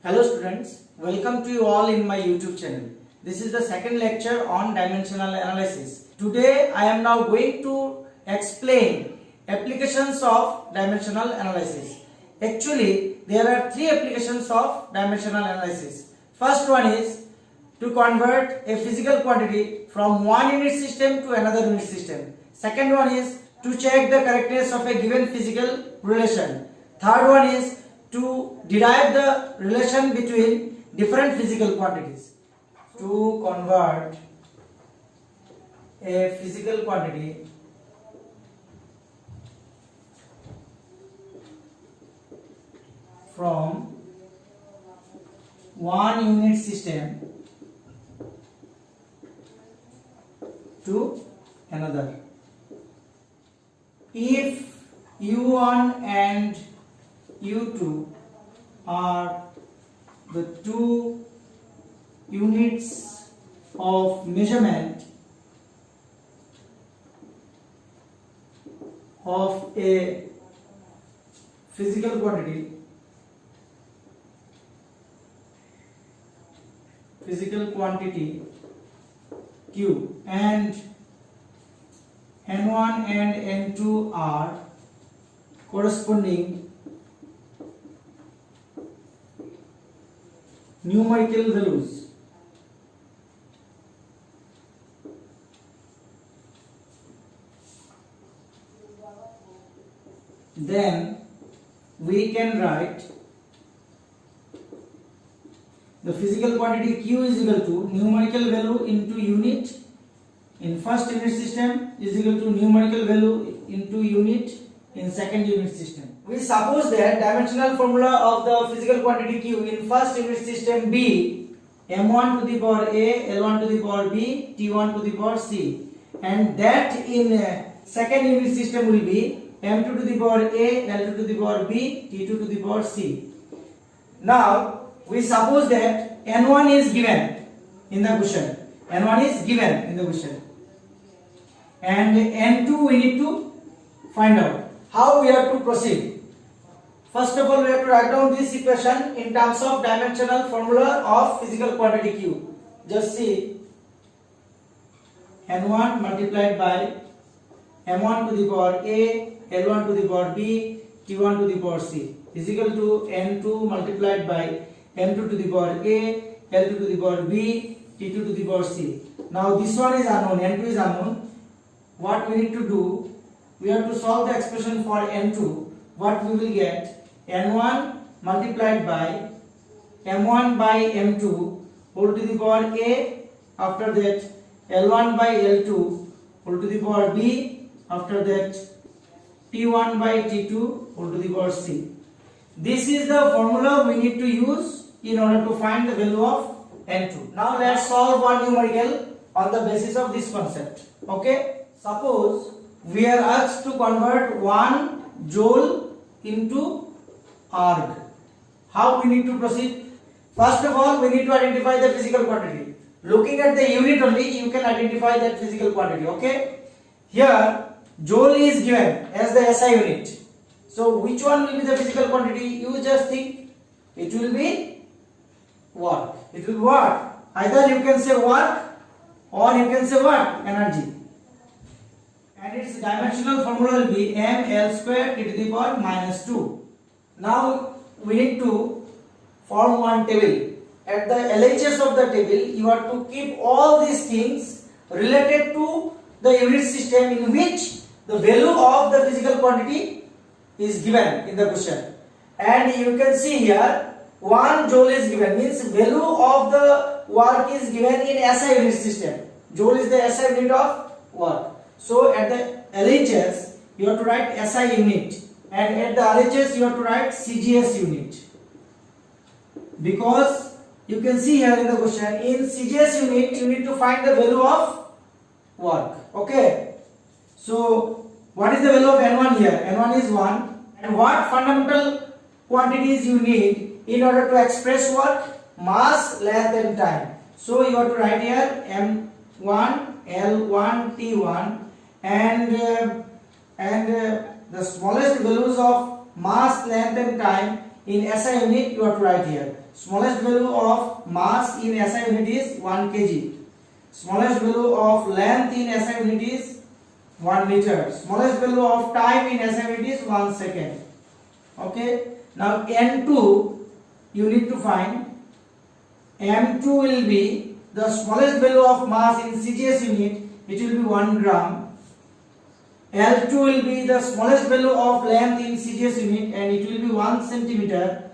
Hello students, welcome to you all in my YouTube channel. This is the second lecture on dimensional analysis. Today I am now going to explain applications of dimensional analysis. Actually, there are three applications of dimensional analysis. First one is to convert a physical quantity from one unit system to another unit system. Second one is to check the correctness of a given physical relation. Third one is to derive the relation between different physical quantities. To convert a physical quantity from one unit system to another. If U1 and U2 are the two units of measurement of a physical quantity, Q, and N1 and N2 are corresponding numerical values, then we can write the physical quantity Q is equal to numerical value into unit in first unit system is equal to numerical value into unit in second unit system. We suppose that dimensional formula of the physical quantity Q in first unit system be m1 to the power a, l1 to the power b, t1 to the power c, and that in second unit system will be m2 to the power a, l2 to the power b, t2 to the power c. Now we suppose that n1 is given in the question. N1 is given in the question, and n2 we need to find out. How we have to proceed? First of all, we have to write down this equation in terms of dimensional formula of physical quantity Q. Just see, N1 multiplied by M1 to the power A, L1 to the power B, T1 to the power C is equal to N2 multiplied by M2 to the power A, L2 to the power B, T2 to the power C. Now this one is unknown, N2 is unknown. What we need to do? We have to solve the expression for N2. What we will get? N1 multiplied by M1 by M2 whole to the power A. After that L1 by L2 whole to the power B. After that T1 by T2 whole to the power C. This is the formula we need to use in order to find the value of N2. Now let's solve one numerical on the basis of this concept. Okay? Suppose we are asked to convert 1 joule into arg. How we need to proceed? First of all, we need to identify the physical quantity. Looking at the unit only, you can identify that physical quantity. Okay? Here, joule is given as the SI unit. So, which one will be the physical quantity? You just think it will be work. It will be what? Either you can say work or you can say what? Energy. And its dimensional formula will be ml square t to the power minus 2. Now we need to form one table. At the LHS of the table, you have to keep all these things related to the unit system in which the value of the physical quantity is given in the question. And you can see here 1 joule is given, means value of the work is given in SI unit system. Joule is the SI unit of work. So at the LHS you have to write SI unit, and at the RHS you have to write CGS unit, because you can see here in the question in CGS unit you need to find the value of work. Okay, so what is the value of N1 here? N1 is 1, and what fundamental quantities you need in order to express work? Mass, length and time. So you have to write here M1, L1, T1, and the smallest values of mass, length and time in SI unit you have to write here. Smallest value of mass in SI unit is 1 kg. Smallest value of length in SI unit is 1 meter. Smallest value of time in SI unit is 1 second. Okay. Now N2 you need to find. M2 will be the smallest value of mass in CGS unit. It will be 1 gram. L2 will be the smallest value of length in CGS unit and it will be 1 centimeter.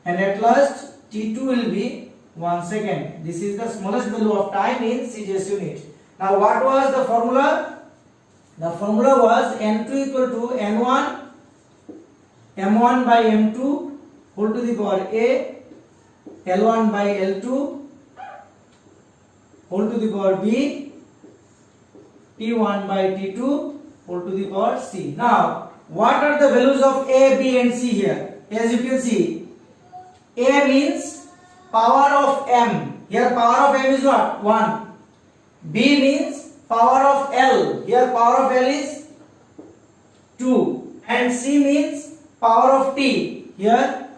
And at last T2 will be 1 second. This is the smallest value of time in CGS unit. Now what was the formula? The formula was N2 equal to N1 M1 by M2 whole to the power A, L1 by L2 whole to the power B, T1 by T2 whole to the power C. Now, what are the values of A, B and C here? As you can see, A means power of M. Here power of M is what? 1. B means power of L. Here power of L is 2. And C means power of T. Here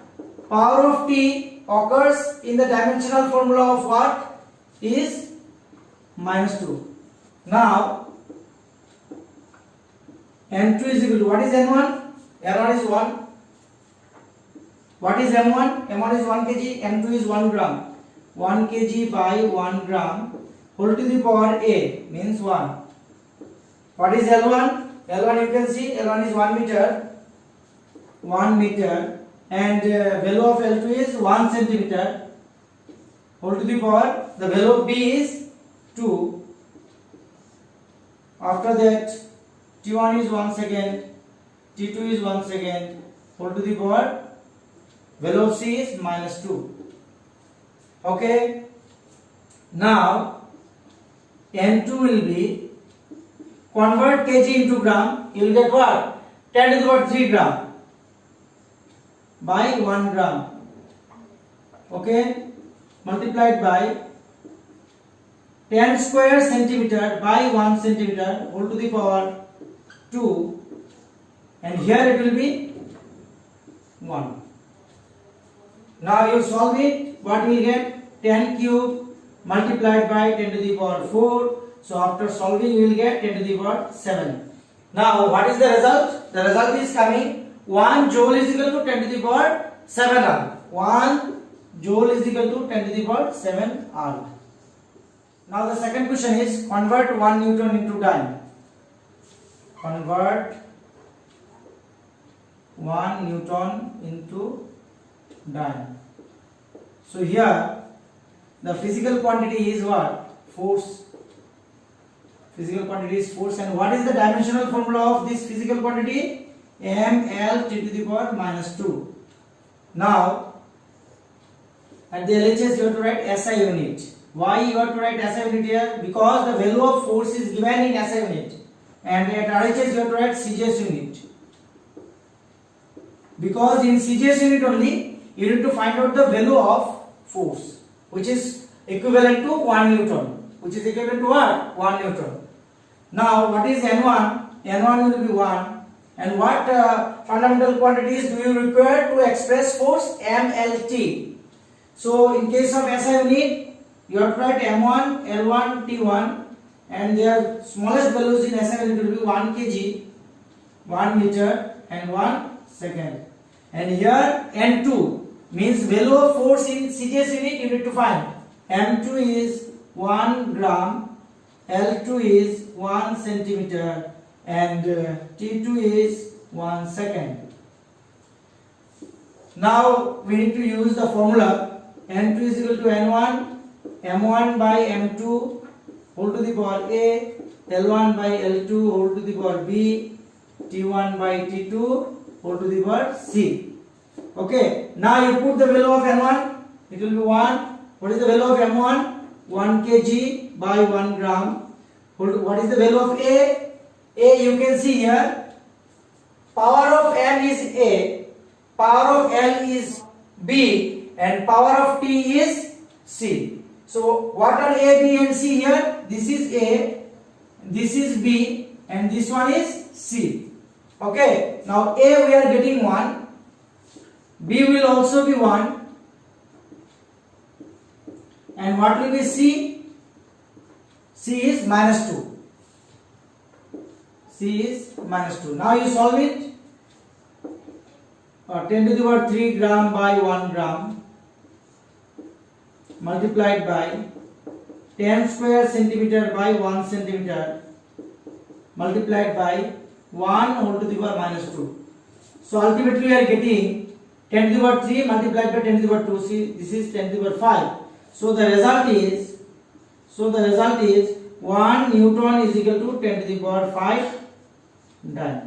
power of T occurs in the dimensional formula of what? Is -2. Now N2 is equal to, what is N1? N1 is 1. What is M1? M1 is 1 kg, M2 is 1 gram. 1 kg by 1 gram whole to the power A means 1. What is L1? L1 you can see, L1 is 1 meter. 1 meter and value of L2 is 1 centimeter whole to the power, the value of B is 2. After that T1 is 1 second, T2 is 1 second whole to the power, value of C is -2. Okay. Now N2 will be, convert kg into gram, you will get what? 10 to the power 3 gram by 1 gram. Okay. Multiplied by 10 square centimeter by 1 centimeter whole to the power 2, and here it will be 1. Now you solve it, what we will get? 10 cube multiplied by 10 to the power 4. So after solving you will get 10 to the power 7. Now what is the result? The result is coming 1 joule is equal to 10 to the power 7 R. 1 joule is equal to 10 to the power 7 R. Now the second question is, convert 1 Newton into dyne. Convert 1 Newton into dyne. So here the physical quantity is what? Force. Physical quantity is force, and what is the dimensional formula of this physical quantity? mL T to the power -2. Now at the LHS you have to write SI unit. Why you have to write SI unit here? Because the value of force is given in SI unit, and at RHS you have to write CGS unit. Because in CGS unit only you need to find out the value of force, which is equivalent to 1 Newton. Which is equivalent to what? 1 Newton. Now what is N1? N1 will be 1. And what fundamental quantities do you require to express force? mLT. So in case of SI unit, you have to write M1, L1, T1, and their smallest values in SI unit will be 1 kg, 1 meter and 1 second. And here N2 means value of force in CGS unit you need to find. M2 is 1 gram, L2 is 1 centimeter, and T2 is 1 second. Now we need to use the formula. N2 is equal to N1 M1 by M2 whole to the power A, L1 by L2 whole to the power B, T1 by T2 whole to the power C. Okay, now you put the value of N1, it will be 1. What is the value of M1? 1 kg by 1 gram. What is the value of A? A you can see here, power of M is A, power of L is B, and power of T is C. So what are A, B and C here? This is A, this is B, and this one is C. Okay, now A we are getting 1, B will also be 1, And what will be C? C is -2. C is -2. Now you solve it. 10 to the power 3 gram by 1 gram multiplied by 10 square centimeter by 1 centimeter multiplied by 1 whole to the power -2. So ultimately we are getting 10 to the power 3 multiplied by 10 to the power 2. See, this is 10 to the power 5. So the result is 1 Newton is equal to 10 to the power 5. Done.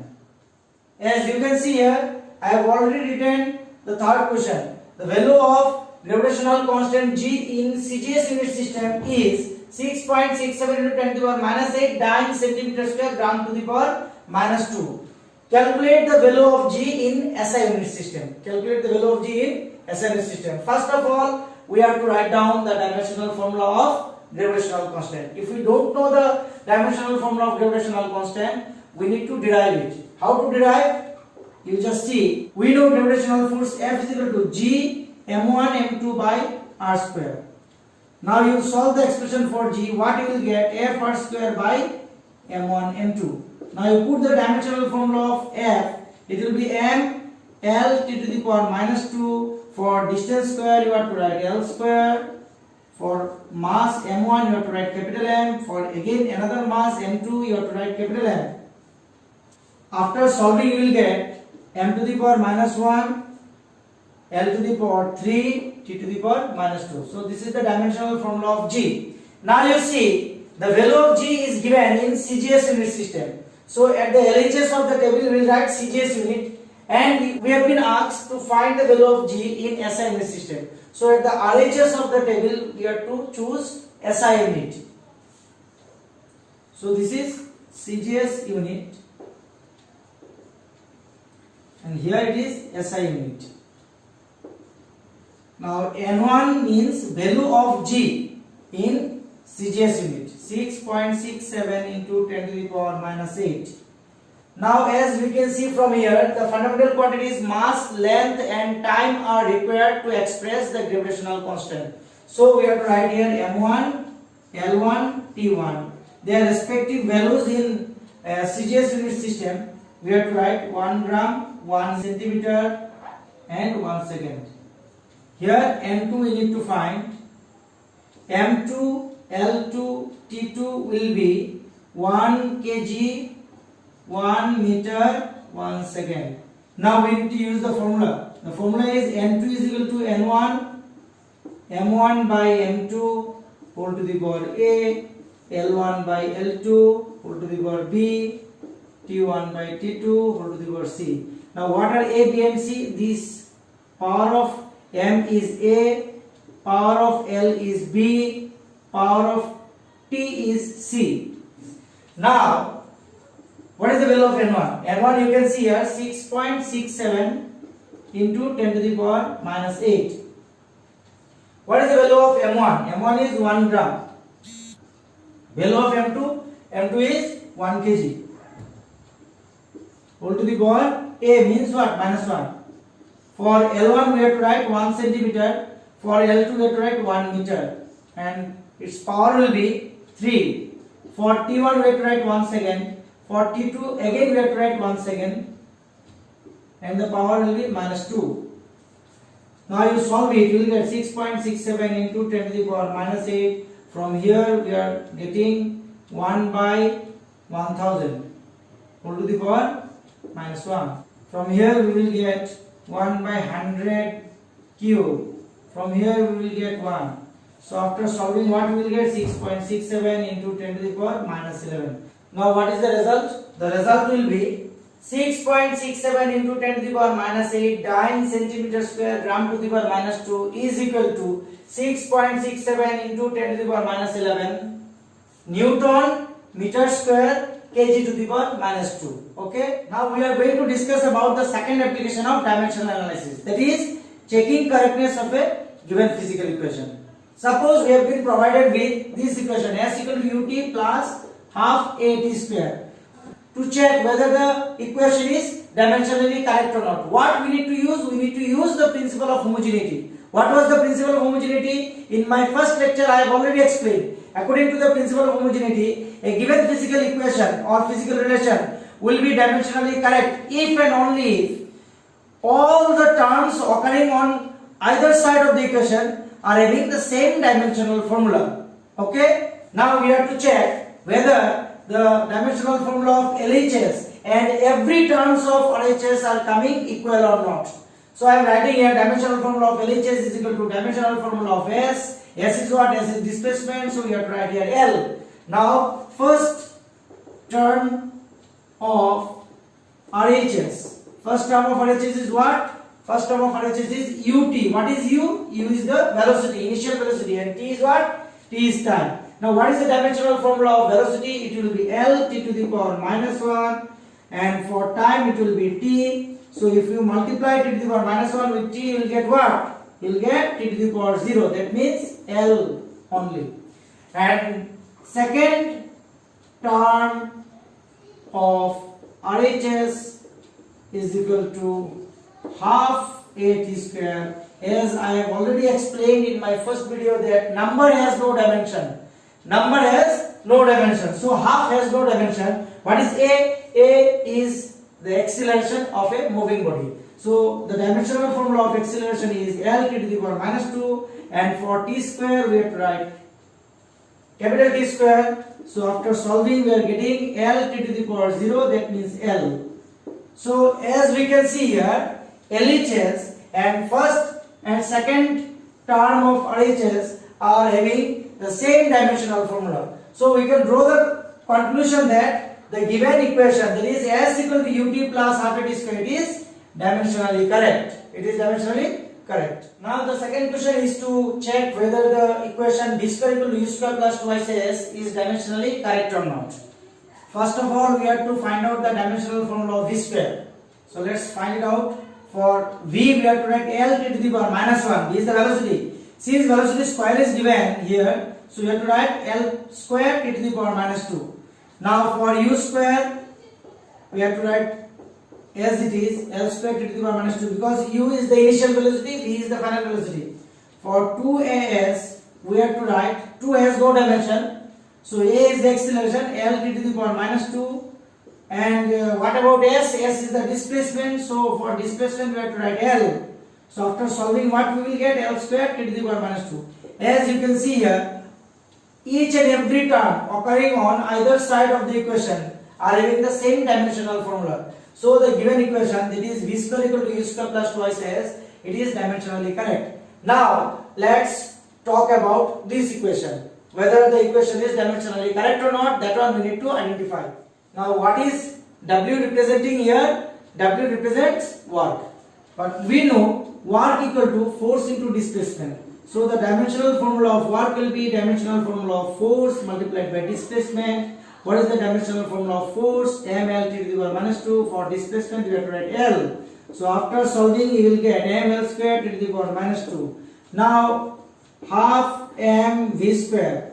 As you can see here, I have already written the third question. The value of gravitational constant G in CGS unit system is 6.67 into 10 to the power -8 dyne centimeter square gram to the power -2. Calculate the value of G in SI unit system. Calculate the value of G in SI unit system. First of all, we have to write down the dimensional formula of gravitational constant. If we don't know the dimensional formula of gravitational constant, we need to derive it. How to derive? You just see, we know gravitational force F is equal to G m1 m2 by r square. Now you solve the expression for G. What you will get? F r square by m1 m2. Now you put the dimensional formula of F. It will be m L t to the power -2. For distance square you have to write L square. For mass m1 you have to write capital M. For again another mass m2 you have to write capital M. After solving you will get m to the power -1, L to the power 3, t to the power -2. So this is the dimensional formula of G. Now you see the value of G is given in CGS unit system. So at the LHS of the table we will write CGS unit, and we have been asked to find the value of G in SI unit system. So at the RHS of the table we have to choose SI unit. So this is CGS unit. And here it is SI unit. Now N1 means value of G in CGS unit, 6.67 into 10 to the power -8. Now as we can see from here, the fundamental quantities mass, length and time are required to express the gravitational constant. So we have to write here M1, L1, T1. Their respective values in CGS unit system. We have to write 1 gram, 1 centimeter and 1 second. Here M2 we need to find. M2, L2, T2 will be 1 kg, 1 meter, 1 second. Now we need to use the formula. The formula is N2 is equal to N1, M1 by M2 whole to the power A, L1 by L2 whole to the power B, T1 by T2 whole to the power C. Now what are A, B and C? This power of M is A, power of L is B, power of T is C. Now what is the value of N1? N1 you can see here 6.67 into 10 to the power -8. What is the value of M1? M1 is 1 gram. Value of M2? M2 is 1 kg. Whole to the power A means what? -1. For L1 we have to write 1 centimeter. For L2 we have to write 1 meter. And its power will be 3. For T1 we have to write 1 second. For T2 again we have to write 1 second. And the power will be -2. Now you solve it, you will get 6.67 into 10 to the power -8. From here we are getting 1 by 1000 whole to the power -1. From here we will get 1 by 100 cube. From here we will get 1. So after solving, what we will get? 6.67 into 10 to the power -11. Now what is the result? The result will be 6.67 into 10 to the power -8 dyne centimeter square gram to the power -2 is equal to 6.67 into 10 to the power -11 Newton meter square kg to the power -2. Okay. Now we are going to discuss about the second application of dimensional analysis, that is checking correctness of a given physical equation. Suppose we have been provided with this equation S equal to ut plus half at square. To check whether the equation is dimensionally correct or not, what we need to use? We need to use the principle of homogeneity. What was the principle of homogeneity? In my first lecture I have already explained. According to the principle of homogeneity, a given physical equation or physical relation will be dimensionally correct if and only if all the terms occurring on either side of the equation are having the same dimensional formula. Okay? Now we have to check whether the dimensional formula of LHS and every terms of RHS are coming equal or not. So I am writing here dimensional formula of LHS is equal to dimensional formula of S. S is what? S is displacement, so we have to write here L. Now first term of RHS. First term of RHS is what? First term of RHS is UT. What is U? U is the velocity, initial velocity, and T is what? T is time. Now what is the dimensional formula of velocity? It will be L T to the power minus 1, and for time it will be T. So if you multiply T to the power minus 1 with T, you will get what? You will get T to the power 0. That means L only. And second term of RHS is equal to half AT square. As I have already explained in my first video that number has no dimension. Number has no dimension. So half has no dimension. What is A? A is the acceleration of a moving body. So the dimensional formula of acceleration is L T to the power minus 2, and for T square we have to write capital T square. So after solving we are getting L T to the power 0, that means L. So as we can see here, LHS and first and second term of RHS are having the same dimensional formula. So we can draw the conclusion that the given equation, that is S equal to UT plus half AT square, is dimensionally correct. It is dimensionally correct. Now the second question is to check whether the equation d square equal to u square plus twice s is dimensionally correct or not. First of all, we have to find out the dimensional formula of v square. So let's find it out. For v, we have to write L T to the power minus 1. V is the velocity. Since velocity square is given here, so we have to write L square T to the power minus 2. Now for u square, we have to write as it is L square T to the power minus 2, because u is the initial velocity, v is the final velocity. For 2as, we have to write 2 has no dimension, so a is the acceleration, L T to the power minus 2. And what about s? S is the displacement, so for displacement we have to write L. So after solving, what we will get? L square T to the power minus 2. As you can see here, each and every term occurring on either side of the equation are having the same dimensional formula. So the given equation, that is v square equal to u square plus twice s, it is dimensionally correct. Now let's talk about this equation. Whether the equation is dimensionally correct or not, that one we need to identify. Now what is W representing here? W represents work. But we know work equal to force into displacement. So the dimensional formula of work will be dimensional formula of force multiplied by displacement. What is the dimensional formula of force? ml to the power minus 2. For displacement we have to write L. So after solving you will get ml square to the power minus 2. Now half mv square.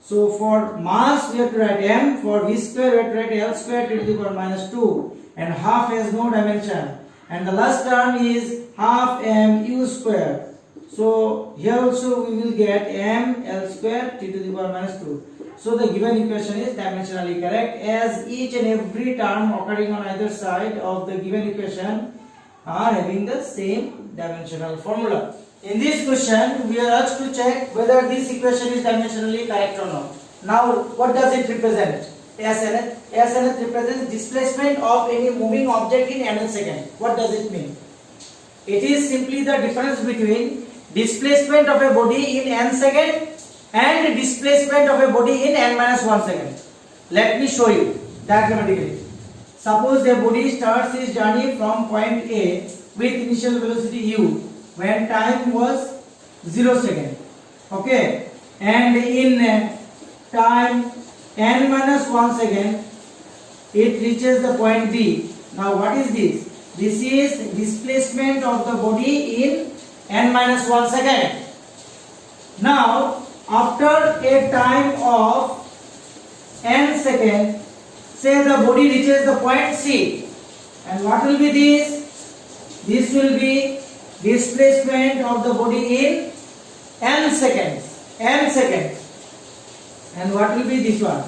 So for mass we have to write m. For v square we have to write L square to the power minus 2. And half has no dimension. And the last term is half mu square. So here also we will get m L square t to the power minus 2. So the given equation is dimensionally correct, as each and every term occurring on either side of the given equation are having the same dimensional formula. In this question we are asked to check whether this equation is dimensionally correct or not. Now what does it represent? SNF. SNF represents displacement of any moving object in nth second. What does it mean? It is simply the difference between displacement of a body in n second and displacement of a body in n minus 1 second. Let me show you diagrammatically. Suppose the body starts its journey from point A with initial velocity u when time was 0 second. Okay, and in time n minus 1 second it reaches the point B. Now what is this? This is displacement of the body in n minus 1 second. Now after a time of n second, say the body reaches the point C, and what will be this? This will be displacement of the body in n seconds. And what will be this one?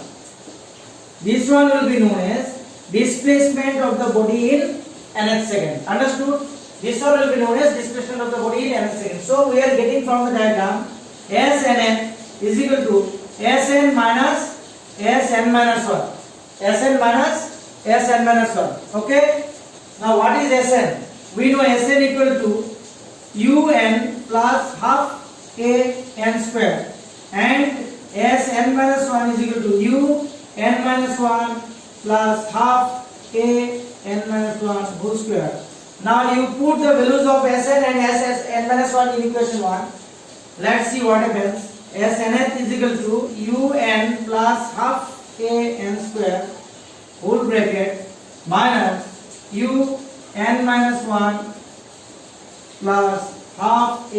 This one will be known as displacement of the body in nth second. Understood? This one will be known as displacement of the body in nth second. So we are getting from the diagram Sn is equal to Sn minus Sn minus 1. Sn minus Sn minus 1. Okay? Now what is Sn? We know Sn equal to Un plus half an square, and Sn minus 1 is equal to Un minus 1 plus half an minus 1 whole square. Now you put the values of Sn and Sn minus 1 in equation 1. Let's see what happens. Snth is equal to Un plus half an square whole bracket minus Un minus 1 plus half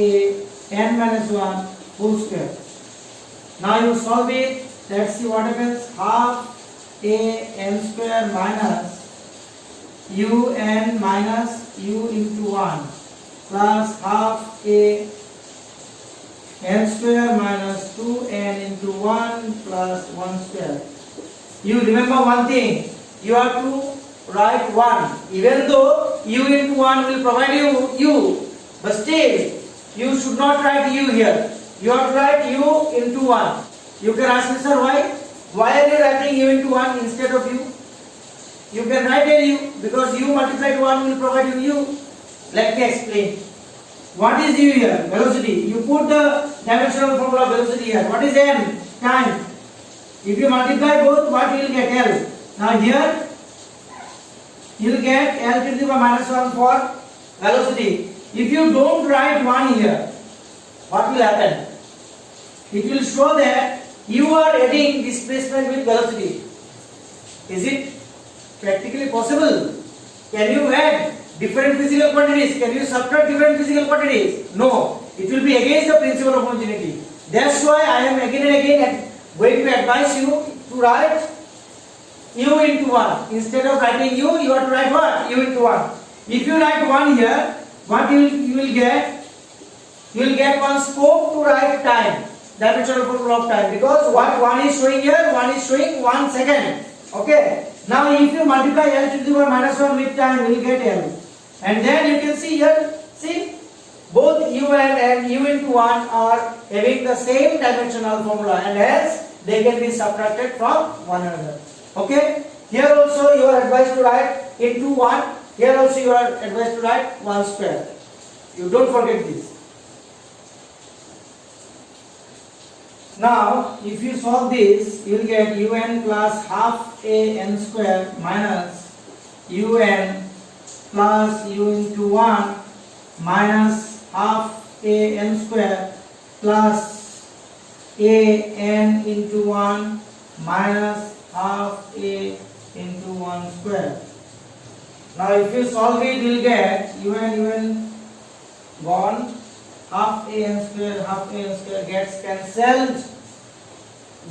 n minus 1 whole square. Now you solve it. Let's see what happens. Half n square minus Un minus u into 1 plus half n square minus 2n into 1 plus 1 square. You remember one thing. You have to write 1. Even though u into 1 will provide you u, but still you should not write u here. You have to write u into 1. You can ask me, sir, why? Why are you writing u into 1 instead of u? You can write a u because u multiplied 1 will provide you u. Let me explain. What is u here? Velocity. You put the dimensional formula of velocity here. What is m? Time. If you multiply both, what you will get? L. Now here you will get L to the power minus 1 for velocity. If you don't write 1 here, what will happen? It will show that you are adding displacement with velocity. Is it practically possible? Can you add different physical quantities? Can you subtract different physical quantities? No. It will be against the principle of homogeneity. That's why I am again and again going to advise you to write u into 1. Instead of writing u, you have to write what? U into 1. If you write 1 here, what you will get? You will get one scope to write time, dimensional formula of time, because what 1 is showing here, 1 is showing 1 second. Okay. Now if you multiply L to the power minus 1 with time, you will get L. And then you can see here, see, both U and U into 1 are having the same dimensional formula, and hence they can be subtracted from one another. Okay. Here also you are advised to write into 1. Here also you are advised to write 1 square. You don't forget this. Now, if you solve this, you will get Un plus half an square minus Un plus u into 1 minus half an square plus an into 1 minus half a into 1 square. Now, if you solve it, you will get Un gone. Half an square gets cancelled.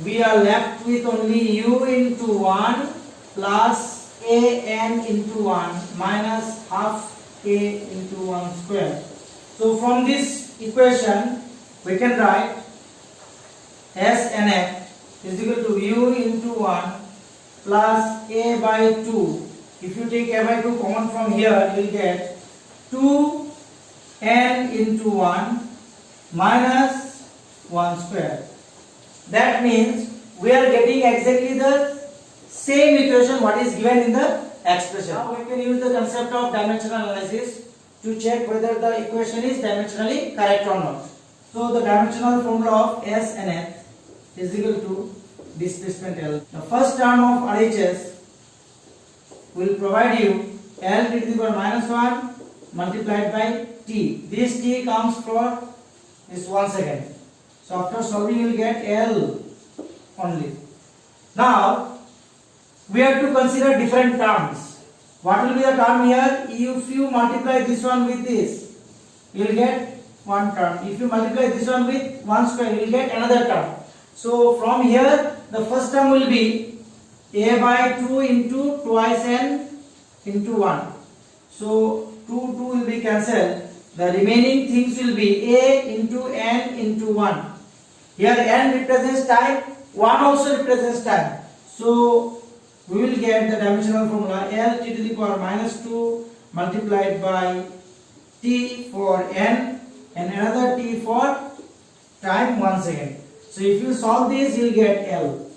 We are left with only u into 1 plus an into 1 minus half a into 1 square. So from this equation we can write Snf is equal to u into 1 plus a by 2. If you take a by 2 common from here, you will get 2 n into 1 minus 1 square. That means we are getting exactly the same equation what is given in the expression. Now we can use the concept of dimensional analysis to check whether the equation is dimensionally correct or not. So the dimensional formula of S and F is equal to displacement L. The first term of RHS will provide you L to the power minus 1 multiplied by T. This T comes for this 1 second. So after solving you will get L only. Now we have to consider different terms. What will be the term here? If you multiply this one with this, you will get one term. If you multiply this one with 1 square, you will get another term. So from here the first term will be a by 2 into twice n into 1. So 2 will be cancelled. the remaining things will be a into n into 1. Here n represents time, 1 also represents time. So we will get the dimensional formula L t to the power minus 2 multiplied by t for n and another t for time 1 second. So if you solve this, you will get L.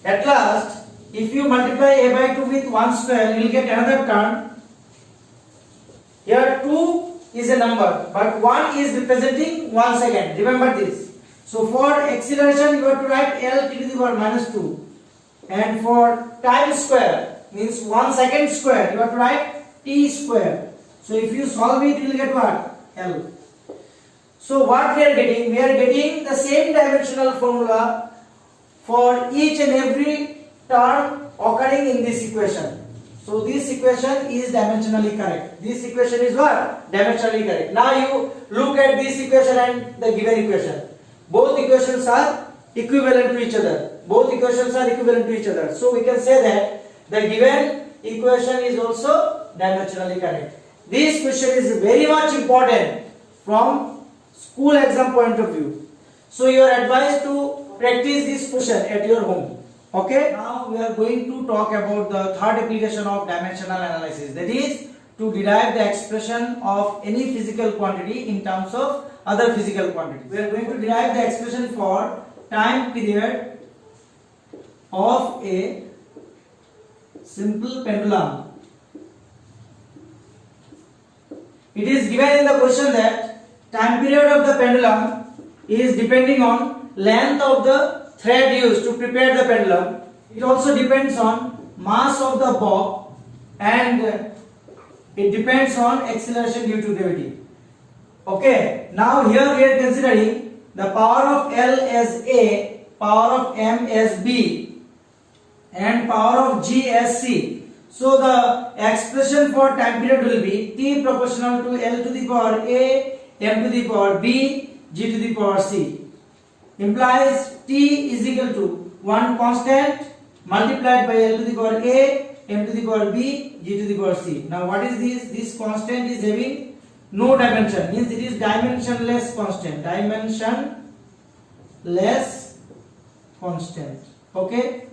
At last, if you multiply a by 2 with 1 square, you will get another term. Here 2 is a number, but 1 is representing 1 second. Remember this. So for acceleration, you have to write L t to the power minus 2. And for time square, means 1 second square, you have to write t square. So if you solve it, you will get what? L. So what we are getting? We are getting the same dimensional formula for each and every term occurring in this equation. So this equation is dimensionally correct. This equation is what? Dimensionally correct. Now you look at this equation and the given equation. Both equations are equivalent to each other. Both equations are equivalent to each other. So we can say that the given equation is also dimensionally correct. This question is very much important from school exam point of view. So you are advised to practice this question at your home. Okay? Now we are going to talk about the third application of dimensional analysis. That is to derive the expression of any physical quantity in terms of other physical quantity. We are going to derive the expression for time period of a simple pendulum. It is given in the question that time period of the pendulum is depending on length of the thread used to prepare the pendulum. It also depends on mass of the bob and it depends on acceleration due to gravity. Okay, now here we are considering the power of L as A, power of M as B and power of G as C. So the expression for time period will be T proportional to L to the power A, M to the power B, G to the power C. Implies T is equal to one constant multiplied by L to the power A, M to the power B, G to the power C. Now what is this? This constant is having no dimension, means it is dimensionless constant. Dimensionless constant. Okay?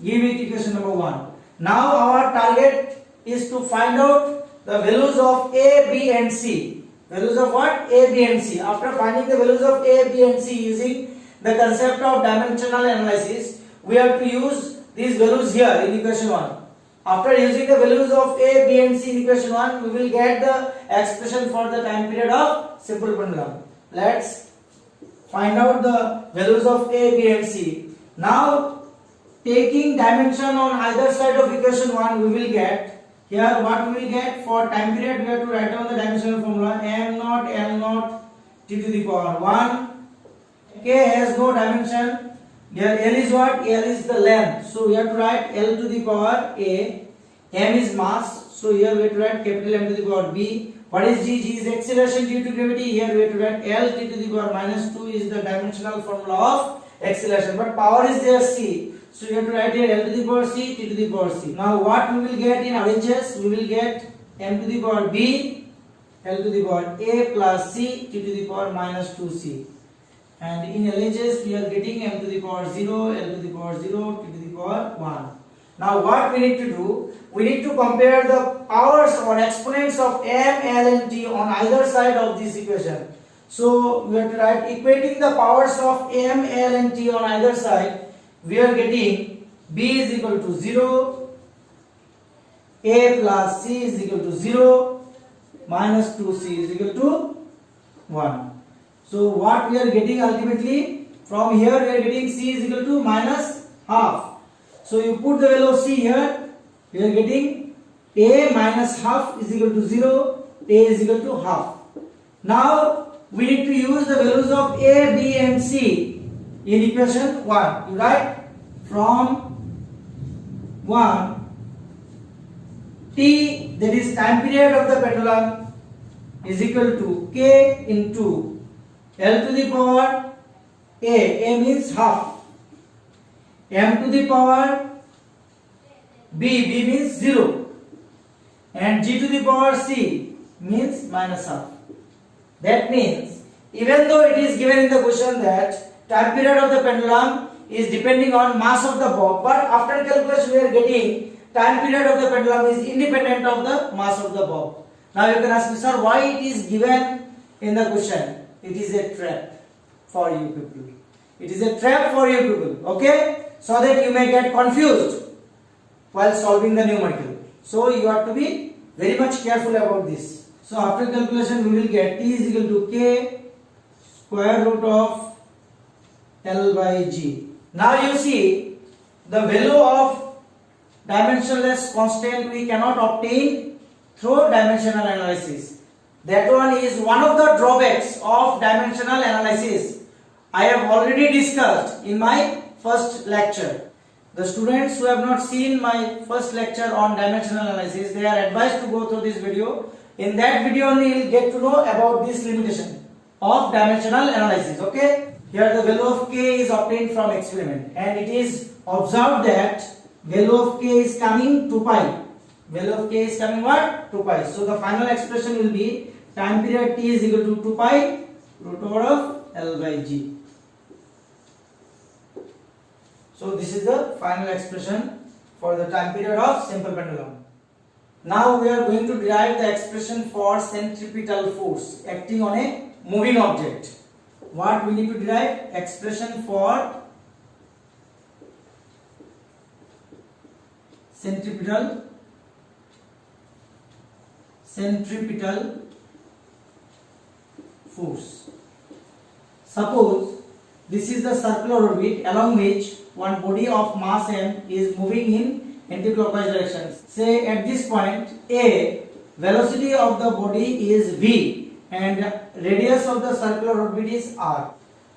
Give it equation number 1. Now our target is to find out the values of A, B and C. Values of what? A, B and C. After finding the values of A, B and C using the concept of dimensional analysis, we have to use these values here in equation 1. After using the values of A, B and C in equation 1, we will get the expression for the time period of simple pendulum. Let's find out the values of A, B and C. Now taking dimension on either side of equation 1, we will get here what we will get for time period. We have to write down the dimensional formula m naught L naught t to the power 1. K has no dimension. Here L is what? L is the length. So we have to write L to the power A. M is mass. So here we have to write capital M to the power B. What is G? G is acceleration due to gravity. Here we have to write L t to the power minus 2 is the dimensional formula of acceleration. But power is there C. So you have to write here L to the power C, T to the power C. Now what we will get in RHS? We will get M to the power B, L to the power A plus C, T to the power minus 2C. And in LHS we are getting M to the power 0, L to the power 0, T to the power 1. Now what we need to do? We need to compare the powers or exponents of M, L and T on either side of this equation. So we have to write equating the powers of M, L and T on either side. We are getting B is equal to 0, A plus C is equal to 0, minus 2C is equal to 1. So what we are getting ultimately from here, we are getting C is equal to minus half. So you put the value of C here, we are getting A minus half is equal to 0, A is equal to half. Now we need to use the values of A, B and C in equation 1. You write from 1 T, that is time period of the pendulum, is equal to K into L to the power A means half, M to the power B means 0 and G to the power C means minus half. That means even though it is given in the question that time period of the pendulum is depending on mass of the bob, but after calculation we are getting time period of the pendulum is independent of the mass of the bob. Now you can ask me, sir, why it is given in the question? It is a trap for you people. It is a trap for you people, okay? So that you may get confused while solving the numerical. So you have to be very much careful about this. So after calculation we will get T is equal to K square root of L by G. Now you see the value of dimensionless constant we cannot obtain through dimensional analysis. That one is one of the drawbacks of dimensional analysis. I have already discussed in my first lecture. The students who have not seen my first lecture on dimensional analysis, they are advised to go through this video. In that video only you will get to know about this limitation of dimensional analysis. Okay? Here the value of K is obtained from experiment, and it is observed that value of K is coming 2 pi. Value of K is coming what? 2 pi. So the final expression will be time period T is equal to 2 pi root over of L by G. So this is the final expression for the time period of simple pendulum. Now we are going to derive the expression for centripetal force acting on a moving object. What we need to derive? Expression for centripetal force. Suppose this is the circular orbit along which one body of mass m is moving in anti-clockwise direction. Say at this point A, velocity of the body is v and radius of the circular orbit is r.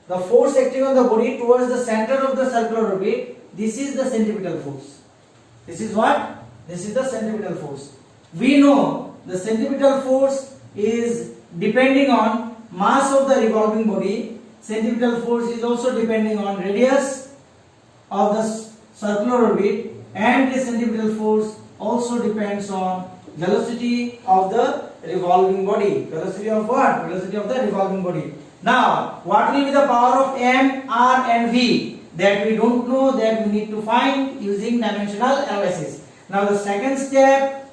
The force acting on the body towards the center of the circular orbit, this is the centripetal force. This is what? This is the centripetal force. We know the centripetal force is depending on mass of the revolving body. Centripetal force is also depending on radius of the circular orbit, and the centripetal force also depends on velocity of the revolving body. Velocity of what? Velocity of the revolving body. Now, what will be the power of m, r and v? That we don't know, that we need to find using dimensional analysis. Now the second step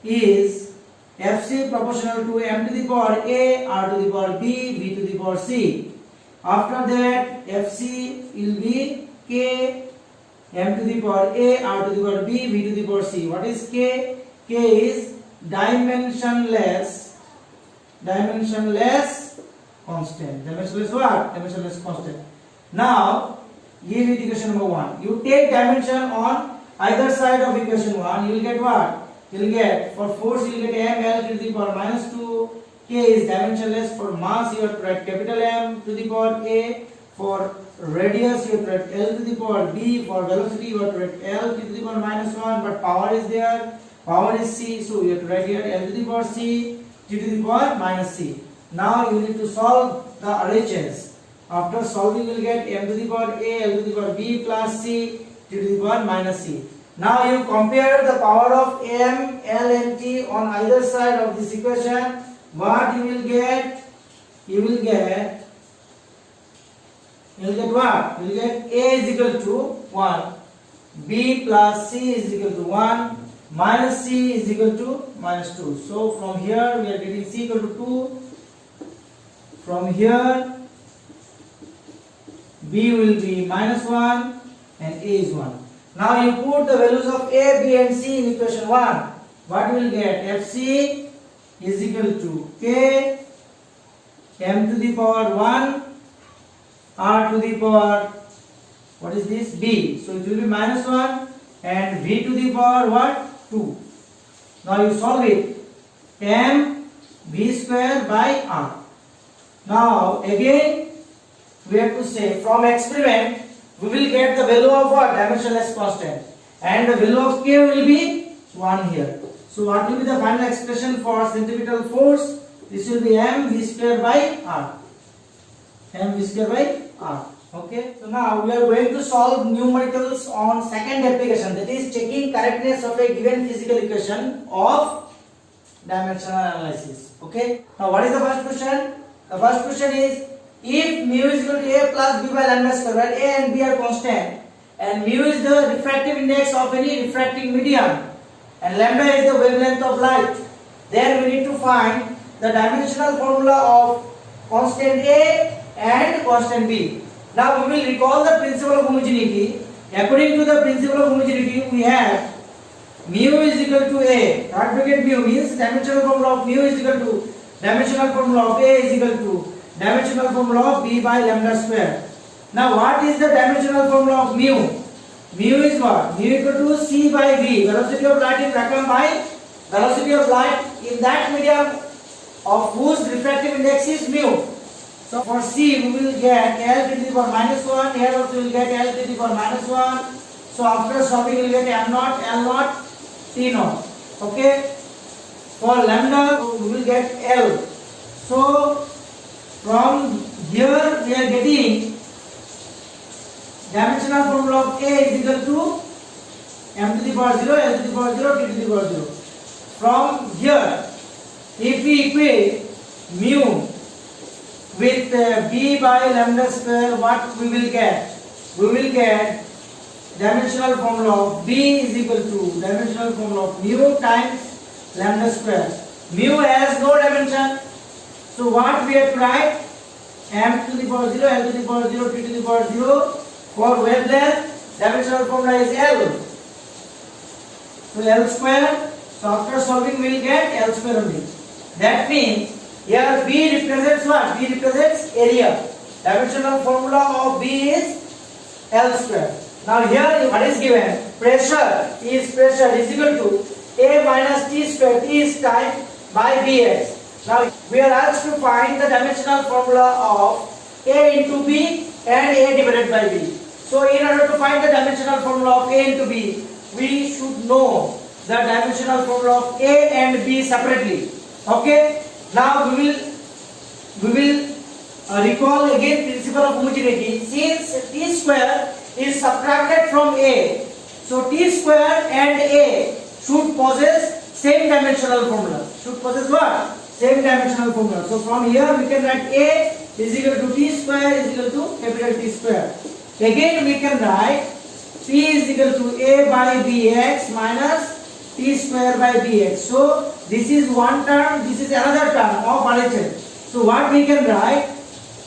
is Fc proportional to m to the power a, r to the power b, v to the power c. After that, Fc will be k, m to the power a, r to the power b, v to the power c. What is k? K is dimensionless constant. Dimensionless what? Dimensionless constant. Now, give it equation number 1. You take dimension on either side of equation 1, you will get what? You will get, for force you will get m L to the power minus 2. K is dimensionless. For mass you have to write capital M to the power A. For radius you have to write L to the power B. For velocity you have to write L to the power minus 1, but power is there. Power is C, so you have to write here L to the power C, T to the power minus C. Now you need to solve the RHS. After solving you will get m to the power A, L to the power B plus C, T to the power minus C. Now you compare the power of m, L and T on either side of this equation. What you will get? You will get what? You will get A is equal to 1, B plus C is equal to 1, minus C is equal to minus 2. So from here we are getting C equal to 2. From here B will be minus 1 and A is 1. Now you put the values of A, B and C in equation 1. What you will get? Fc is equal to K, m to the power 1, r to the power, what is this? B. So it will be minus 1 and v to the power what? 2. Now you solve it. M v square by r. Now again we have to say from experiment we will get the value of what? Dimensionless constant, and the value of K will be 1 here. So what will be the final expression for centripetal force? This will be m v square by r. M v square by r. Okay. So now we are going to solve numericals on second application, that is checking correctness of a given physical equation of dimensional analysis. Okay. Now what is the first question? The first question is, if mu is equal to a plus b by lambda square, where a and b are constant, and mu is the refractive index of any refracting medium, and lambda is the wavelength of light, then we need to find the dimensional formula of constant a and constant b. Now we will recall the principle of homogeneity. According to the principle of homogeneity, we have mu is equal to a. Third bracket mu means dimensional formula of mu is equal to dimensional formula of a is equal to dimensional formula of b by lambda square. Now what is the dimensional formula of mu? Mu is what? Mu equal to c by v, velocity of light in vacuum by velocity of light in that medium of whose refractive index is mu. So for c we will get L to the power minus 1, here also we will get L to the power minus 1. So after solving we will get m naught, L naught, T naught. Okay. For lambda we will get L. So from here we are getting dimensional formula of a is equal to m to the power 0, L to the power 0, T to the power 0. From here, if we equate mu with b by lambda square, what we will get? We will get dimensional formula of b is equal to dimensional formula of mu times lambda square. Mu has no dimension. So what we have to write? M to the power 0, L to the power 0, T to the power 0. For wavelength, dimensional formula is L. So L square. So after solving we will get L square only. That means here B represents what? B represents area. Dimensional formula of B is L square. Now here what is given? Pressure is equal to A minus T square. T is time by Bx. Now we are asked to find the dimensional formula of A into B and A divided by B. So in order to find the dimensional formula of A into B, we should know the dimensional formula of A and B separately. Okay. Now we will recall again principle of homogeneity. Since T square is subtracted from A, so T square and A should possess same dimensional formula. Should possess what? Same dimensional formula. So from here we can write A is equal to T square is equal to capital T square. Again we can write P is equal to A by Bx minus T square by Bx. So this is one term, this is another term of RHS. So what we can write?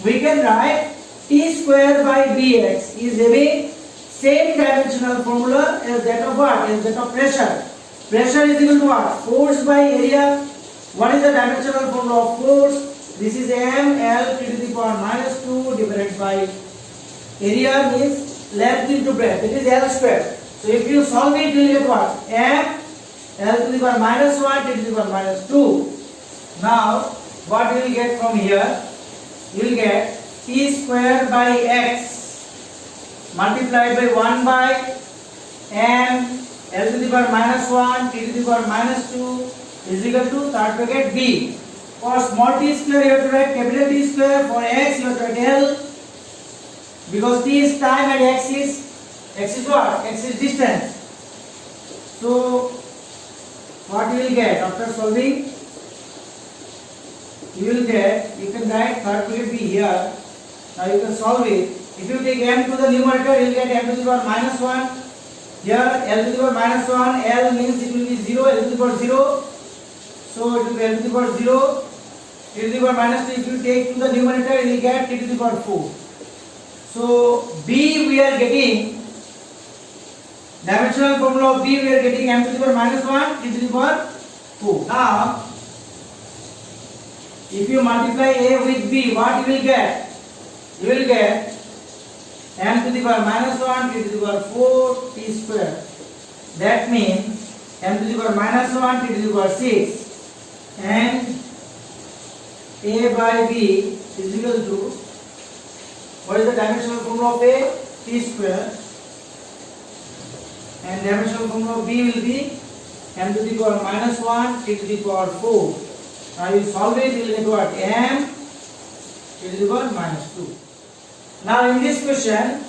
We can write T square by Bx is having same dimensional formula as that of what? As that of pressure. Pressure is equal to what? Force by area. What is the dimensional formula of force? This is m L T to the power minus 2 divided by area means length into breadth. It is L square. So if you solve it, you will get what? M L to the power minus 1 T to the power minus 2. Now what you will get from here? You will get T square by x multiplied by 1 by m L to the power minus 1 T to the power minus 2 is equal to third bracket B. For small t square you have to write capital T square. For x you have to write L, because t is time and x is what? X is distance. So what you will get after solving? You will get, you can write third bracket B here. Now you can solve it. If you take m to the numerator, you will get m to the power minus 1. Here L to the power minus 1, L means it will be 0, L to the power 0. So it will be L to the power 0, T to the power minus 2. If you take to the numerator, you will get T to the power 4. So B we are getting, dimensional formula of B we are getting m to the power minus 1, T to the power 4. Now if you multiply A with B, what you will get? You will get m to the power minus 1 T to the power 4 T square. That means m to the power minus 1 T to the power 6 and A by B is equal to, what is the dimensional formula of A? T square, and dimensional formula of B will be m to the power minus 1 T to the power 4. Now you solve it, you will get what? M T to the power minus 2. Now in this question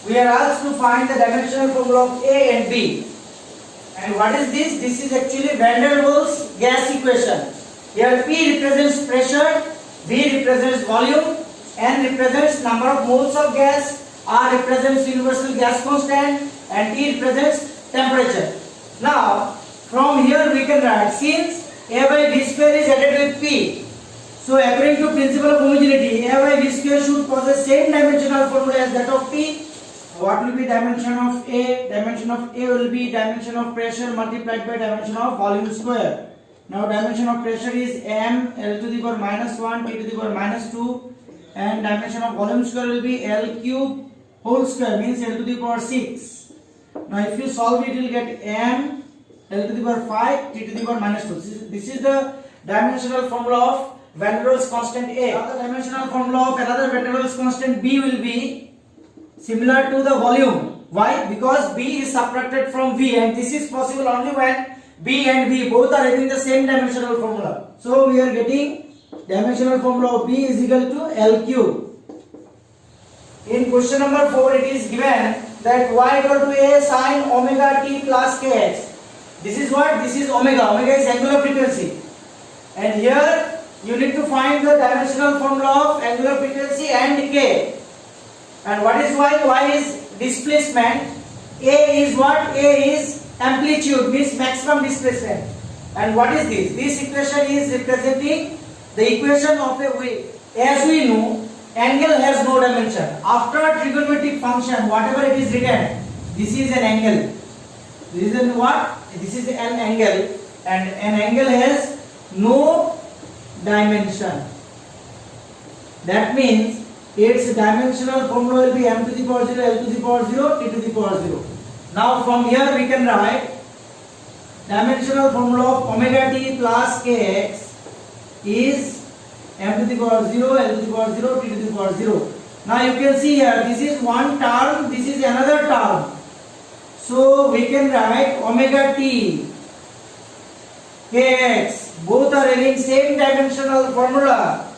we are asked to find the dimensional formula of A and B, And what is this? This is actually van der Waals gas equation. Here P represents pressure, V represents volume, N represents number of moles of gas, R represents universal gas constant, and T represents temperature. Now, from here we can write, since A by V square is added with P, so according to principle of homogeneity, A by V square should possess same dimensional formula as that of P. What will be dimension of A? Dimension of A will be dimension of pressure multiplied by dimension of volume square. Now dimension of pressure is m, L to the power minus 1, T to the power minus 2, and dimension of volume square will be L cube whole square, means L to the power 6. Now if you solve it, you will get m, L to the power 5, T to the power minus 2. This is the dimensional formula of van der Waals constant A. Now the dimensional formula of another van der Waals constant B will be similar to the volume. Why? Because B is subtracted from V, and this is possible only when B and V both are having the same dimensional formula. So we are getting dimensional formula of B is equal to L cube. In question number 4, it is given that y equal to A sin omega t plus kx. This is what? This is omega. Omega is angular frequency. And here you need to find the dimensional formula of angular frequency and k. And what is y? Y is displacement. A is what? A is amplitude, means maximum displacement. And what is this? This equation is representing the equation of a wave. As we know, angle has no dimension. After trigonometric function, whatever it is written, this is an angle. This is an what? This is an angle, and an angle has no dimension. That means its dimensional formula will be m to the power 0, L to the power 0, T to the power 0. Now from here we can write dimensional formula of omega t plus kx is m to the power 0, L to the power 0, T to the power 0. Now you can see here, this is one term, this is another term. So we can write omega t kx, both are having same dimensional formula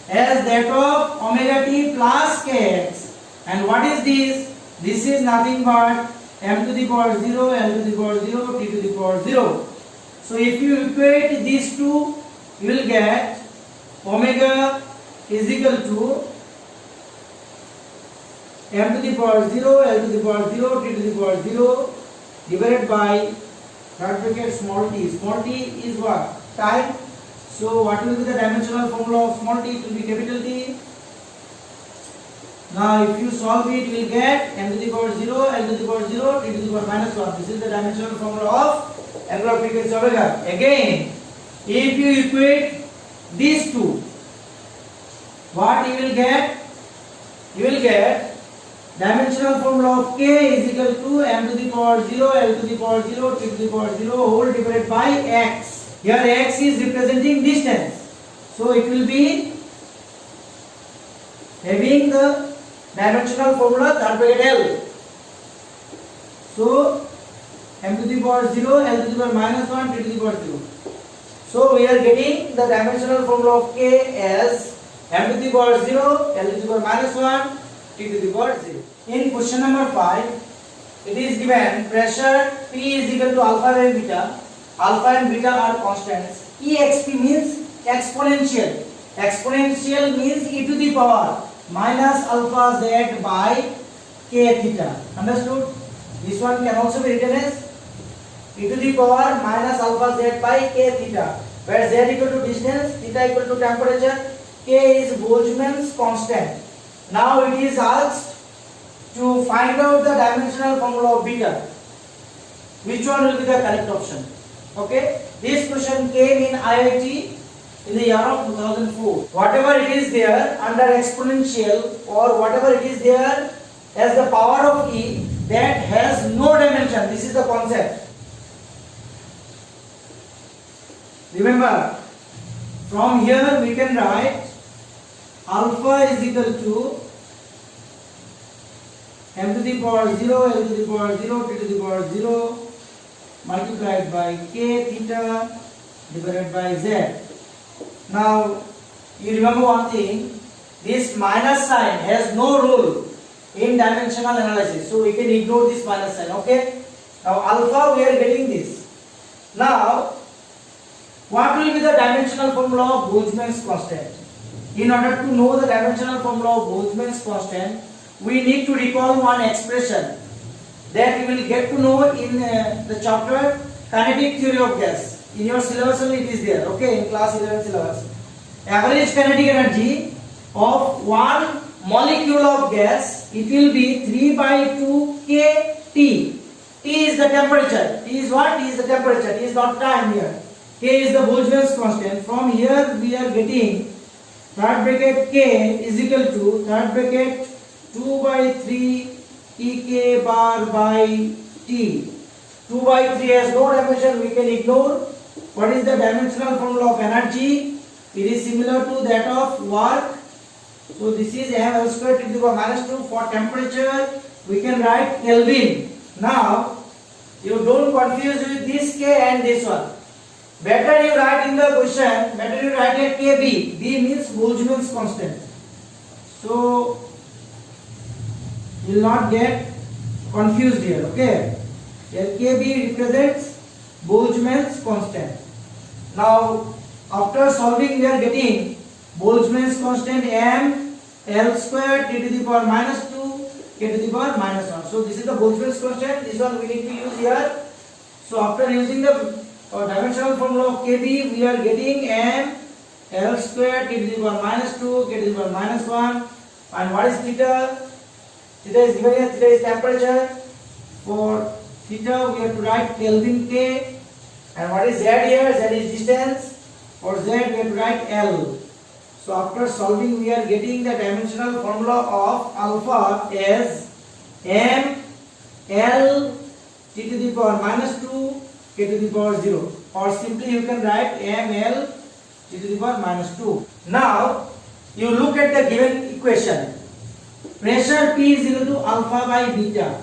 as that of omega t plus kx. And what is this? This is nothing but m to the power 0, L to the power 0, T to the power 0. So if you equate these two, you will get omega is equal to m to the power 0, L to the power 0, T to the power 0 divided by third bracket small t. Small t is what? Time. So what will be the dimensional formula of small t? It will be capital T. Now if you solve it, you will get m to the power 0, L to the power 0, T to the power minus 1. This is the dimensional formula of angular frequency omega. Again, if you equate these two, what you will get? You will get dimensional formula of k is equal to m to the power 0, L to the power 0, T to the power 0 whole divided by x. Here x is representing distance. So it will be having the dimensional formula third bracket L. So m to the power 0, L to the power minus 1, T to the power 0. So we are getting the dimensional formula of k as m to the power 0, L to the power minus 1, T to the power 0. In question number 5, it is given pressure P is equal to alpha and beta. Alpha and beta are constants. exp means exponential. Exponential means e to the power minus alpha z by k theta. Understood? This one can also be written as e to the power minus alpha z by k theta, where z equal to distance, theta equal to temperature, k is Boltzmann's constant. Now it is asked to find out the dimensional formula of beta. Which one will be the correct option? Okay, this question came in IIT in the year of 2004. Whatever it is there under exponential or whatever it is there as the power of e, that has no dimension. This is the concept. Remember, from here we can write alpha is equal to m to the power 0, L to the power 0, T to the power 0 multiplied by k theta divided by z. Now you remember one thing, this minus sign has no role in dimensional analysis, so we can ignore this minus sign. Okay, Now alpha we are getting this. Now what will be the dimensional formula of Boltzmann's constant? In order to know the dimensional formula of Boltzmann's constant, we need to recall one expression that we will get to know in the chapter kinetic theory of gas. In your syllabus only it is there, okay, in class 11 syllabus. Average kinetic energy of one molecule of gas, it will be 3 by 2 k T. T is the temperature. T is what? T is the temperature. T is not time here. K is the Boltzmann's constant. From here we are getting third bracket K is equal to third bracket 2 by 3 Ek bar by T. 2 by 3 has no dimension, we can ignore. What is the dimensional formula of energy? It is similar to that of work. So this is mL square to the power minus 2. For temperature we can write Kelvin. Now you don't confuse with this K and this one. Better you write in the question, better you write a KB. B means Boltzmann's constant. So you will not get confused here, okay? Here KB represents Boltzmann's constant. Now after solving we are getting Boltzmann's constant m L square T to the power minus 2 K to the power minus 1. So this is the Boltzmann's constant. This one we need to use here. So after using the dimensional formula of KB, we are getting m L square T to the power minus 2 K to the power minus 1. And what is theta? Theta is given here. Theta is temperature. For theta we have to write Kelvin K. And what is Z here? Z is distance. For Z we have to write L. So after solving we are getting the dimensional formula of alpha as m L T to the power minus 2 K to the power 0, or simply you can write m L T to the power minus 2. Now you look at the given equation. Pressure P is equal to alpha by beta.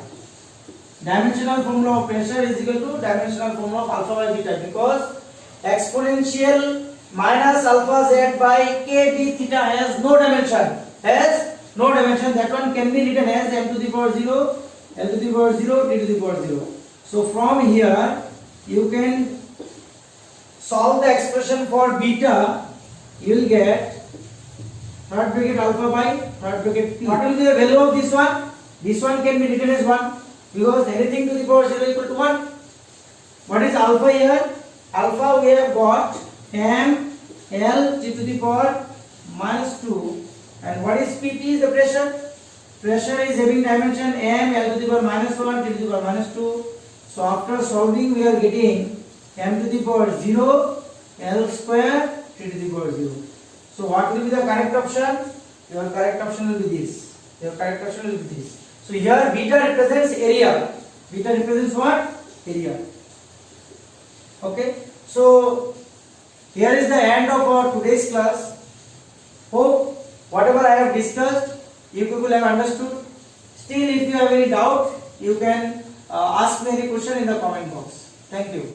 Dimensional formula of pressure is equal to dimensional formula of alpha by beta, because exponential minus alpha z by k d theta has no dimension. Has no dimension. That one can be written as m to the power 0, L to the power 0, T to the power 0. So from here you can solve the expression for beta. You will get third bracket alpha by third bracket P. What will be the value of this one? This one can be written as 1, because anything to the power 0 equal to 1. What is alpha here? Alpha we have got m L T to the power minus 2. And what is Pt? Is the pressure. Pressure is having dimension m L to the power minus 1 T to the power minus 2. So after solving we are getting m to the power 0 L square T to the power 0. So what will be the correct option? Your correct option will be this. Your correct option will be this. So here beta represents area. Beta represents what? Area. Okay. So here is the end of our today's class. Hope whatever I have discussed you people have understood. Still if you have any doubt you can ask me any question in the comment box. Thank you.